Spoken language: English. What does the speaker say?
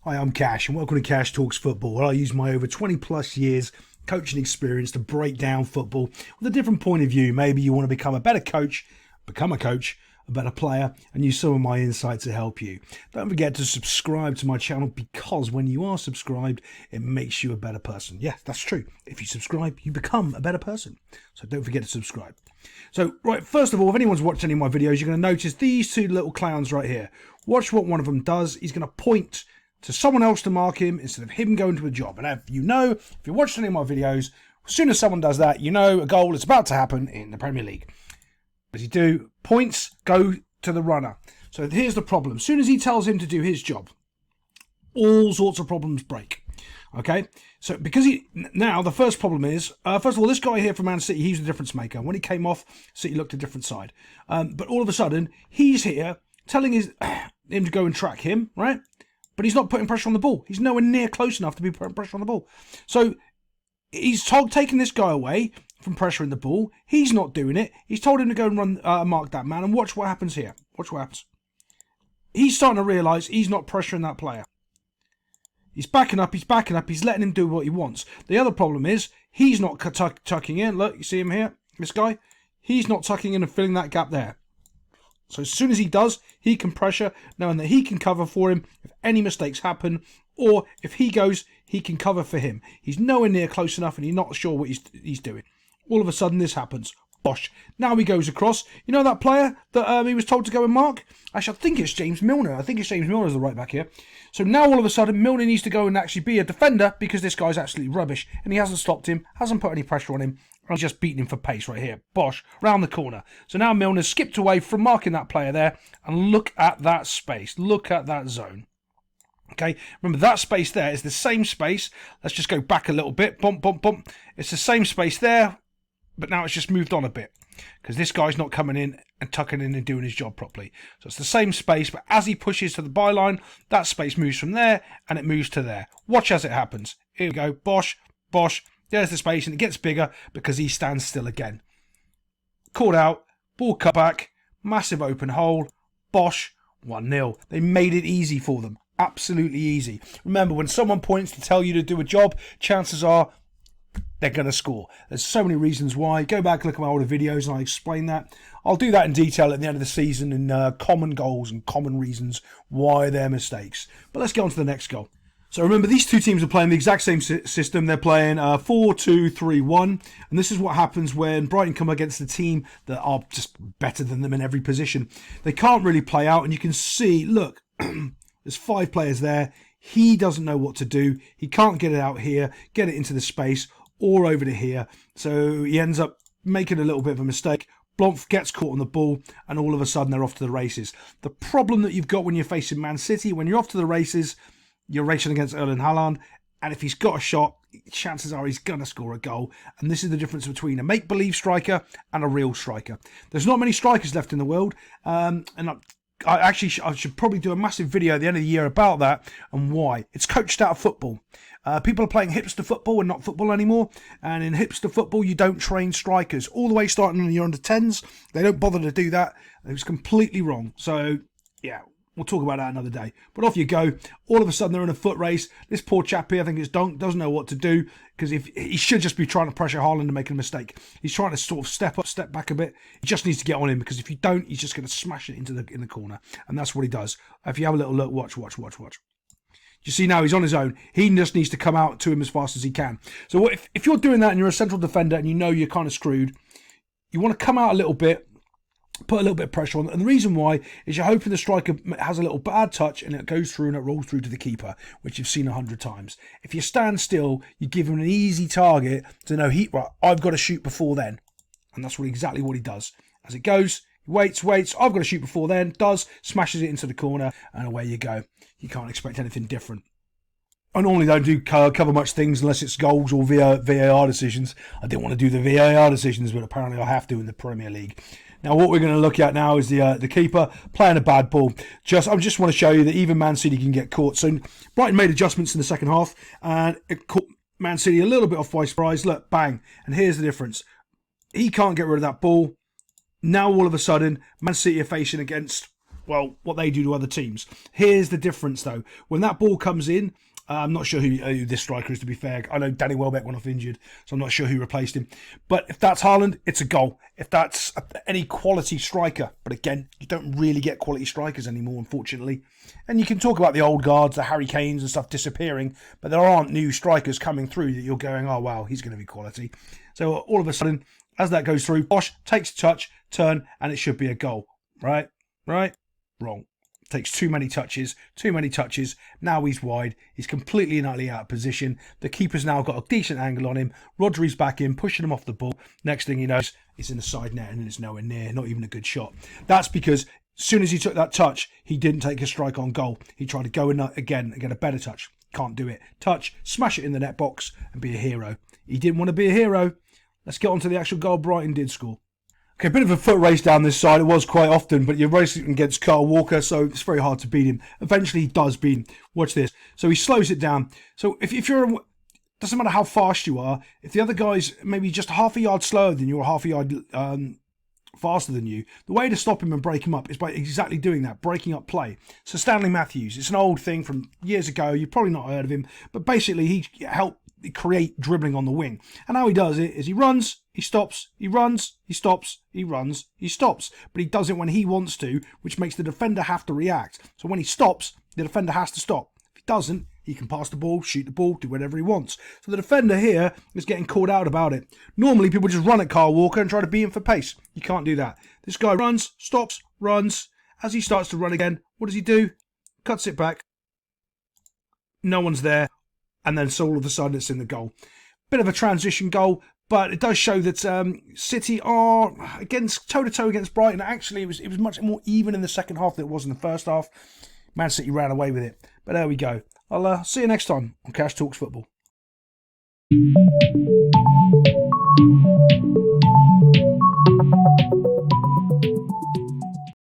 Hi, I'm Cash and welcome to Cash Talks Football, where I use my over 20 plus years coaching experience to break down football with a different point of view. Maybe you want to become a better coach, become a coach, a better player, and use some of my insights to help you. Don't forget to subscribe to my channel, because when you are subscribed, it makes you a better person. Yeah, that's true. If you subscribe, you become a better person. So don't forget to subscribe. So, right, first of all, if anyone's watched any of my videos, you're going to notice these two little clowns right here. Watch what one of them does. He's going to point to someone else to mark him instead of him going to a job. And if you watched any of my videos, as soon as someone does that, you know a goal is about to happen in the Premier League. As you do, points go to the runner. So here's the problem. As soon as he tells him to do his job, all sorts of problems break. Okay? So because now the first problem is, first of all, this guy here from Man City, he's the difference maker. When he came off, City looked a different side. But all of a sudden, he's here telling him to go and track him, right? But he's not putting pressure on the ball. He's nowhere near close enough to be putting pressure on the ball. So he's taking this guy away from pressuring the ball. He's not doing it. He's told him to go and mark that man. And watch what happens here. Watch what happens. He's starting to realise he's not pressuring that player. He's backing up. He's backing up. He's letting him do what he wants. The other problem is he's not tucking in. Look, you see him here? This guy? He's not tucking in and filling that gap there. So as soon as he does, he can pressure, knowing that he can cover for him if any mistakes happen, or if he goes, he can cover for him. He's nowhere near close enough and he's not sure what he's doing. All of a sudden this happens. Bosh. Now he goes across. You know that player that he was told to go and mark? Actually, I think it's James Milner. I think it's James Milner as the right back here. So now all of a sudden Milner needs to go and actually be a defender because this guy's absolutely rubbish. And he hasn't stopped him, hasn't put any pressure on him. I'm just beating him for pace right here. Bosh. Round the corner. So now Milner's skipped away from marking that player there. And look at that space. Look at that zone. Okay, remember that space there is the same space. Let's just go back a little bit. Bump, bump, bump. It's the same space there. But now it's just moved on a bit because this guy's not coming in and tucking in and doing his job properly. So it's the same space, but as he pushes to the byline, that space moves from there and it moves to there. Watch as it happens. Here we go. Bosh, bosh. There's the space and it gets bigger because he stands still again. Caught out. Ball cut back. Massive open hole. Bosh. 1-0. They made it easy for them. Absolutely easy. Remember, when someone points to tell you to do a job, chances are they're going to score. There's so many reasons why. Go back and look at my older videos and I explain that. I'll do that in detail at the end of the season in common goals and common reasons why they're mistakes. But let's get on to the next goal. So remember, these two teams are playing the exact same system. They're playing 4-2-3-1. And this is what happens when Brighton come against a team that are just better than them in every position. They can't really play out. And you can see, look, there's 5 players there. He doesn't know what to do. He can't get it out here, get it into the space, or over to here. So he ends up making a little bit of a mistake. Blomf gets caught on the ball, and all of a sudden they're off to the races. The problem that you've got when you're facing Man City, when you're off to the races, you're racing against Erling Haaland, and if he's got a shot, chances are he's going to score a goal. And this is the difference between a make-believe striker and a real striker. There's not many strikers left in the world, and I should probably do a massive video at the end of the year about that and why. It's coached out of football. People are playing hipster football and not football anymore. And in hipster football, you don't train strikers. All the way starting when you're under 10s, they don't bother to do that. It was completely wrong. So, yeah, we'll talk about that another day. But off you go. All of a sudden, they're in a foot race. This poor chap here, I think it's Dunk, doesn't know what to do. Because if he should just be trying to pressure Haaland and make a mistake. He's trying to sort of step up, step back a bit. He just needs to get on him, because if you don't, he's just going to smash it in the corner. And that's what he does. If you have a little look, watch. You see now he's on his own. He just needs to come out to him as fast as he can. So if you're doing that and you're a central defender and you know you're kind of screwed, you want to come out a little bit, put a little bit of pressure on. And the reason why is you're hoping the striker has a little bad touch and it goes through and it rolls through to the keeper, which you've seen 100 times. If you stand still, you give him an easy target to know, right, I've got to shoot before then. And that's exactly what he does. As it goes, he waits, I've got to shoot before then, smashes it into the corner, and away you go. You can't expect anything different. I normally don't do cover much things unless it's goals or VAR decisions. I didn't want to do the VAR decisions, but apparently I have to in the Premier League. Now, what we're going to look at now is the keeper playing a bad ball. I just want to show you that even Man City can get caught. So Brighton made adjustments in the second half, and it caught Man City a little bit off by surprise. Look, bang. And here's the difference. He can't get rid of that ball. Now, all of a sudden, Man City are facing against well, what they do to other teams. Here's the difference, though. When that ball comes in, I'm not sure who this striker is, to be fair. I know Danny Welbeck went off injured, so I'm not sure who replaced him. But if that's Haaland, it's a goal. If that's any quality striker, but again, you don't really get quality strikers anymore, unfortunately. And you can talk about the old guards, the Harry Kanes and stuff disappearing, but there aren't new strikers coming through that you're going, oh, wow, he's going to be quality. So all of a sudden, as that goes through, Bosch takes a touch, turn, and it should be a goal. Right? Wrong. Takes too many touches. Now he's wide. He's completely and utterly out of position. The keeper's now got a decent angle on him. Rodri's back in, pushing him off the ball. Next thing he knows, it's in the side net and it's nowhere near, not even a good shot. That's because as soon as he took that touch, he didn't take a strike on goal. He tried to go in again and get a better touch. Can't do it. Touch, smash it in the net box and be a hero. He didn't want to be a hero. Let's get on to the actual goal Brighton did score. Okay, a bit of a foot race down this side. It was quite often, but you're racing against Kyle Walker, so it's very hard to beat him. Eventually, he does beat him. Watch this. So he slows it down. So if you're, doesn't matter how fast you are, if the other guy's maybe just half a yard slower than you or half a yard faster than you, the way to stop him and break him up is by exactly doing that, breaking up play. So Stanley Matthews, it's an old thing from years ago. You've probably not heard of him, but basically he helped create dribbling on the wing. And how he does it is he runs, he stops, he runs, he stops, he runs, he stops. But he does it when he wants to, which makes the defender have to react. So when he stops, the defender has to stop. If he doesn't, he can pass the ball, shoot the ball, do whatever he wants. So the defender here is getting called out about it. Normally, people just run at Kyle Walker and try to beat him for pace. You can't do that. This guy runs, stops, runs. As he starts to run again, what does he do? Cuts it back. No one's there. And then so all of a sudden it's in the goal. Bit of a transition goal, but it does show that City are against toe-to-toe against Brighton. Actually, it was much more even in the second half than it was in the first half. Man City ran away with it. But there we go. I'll see you next time on Cash Talks Football.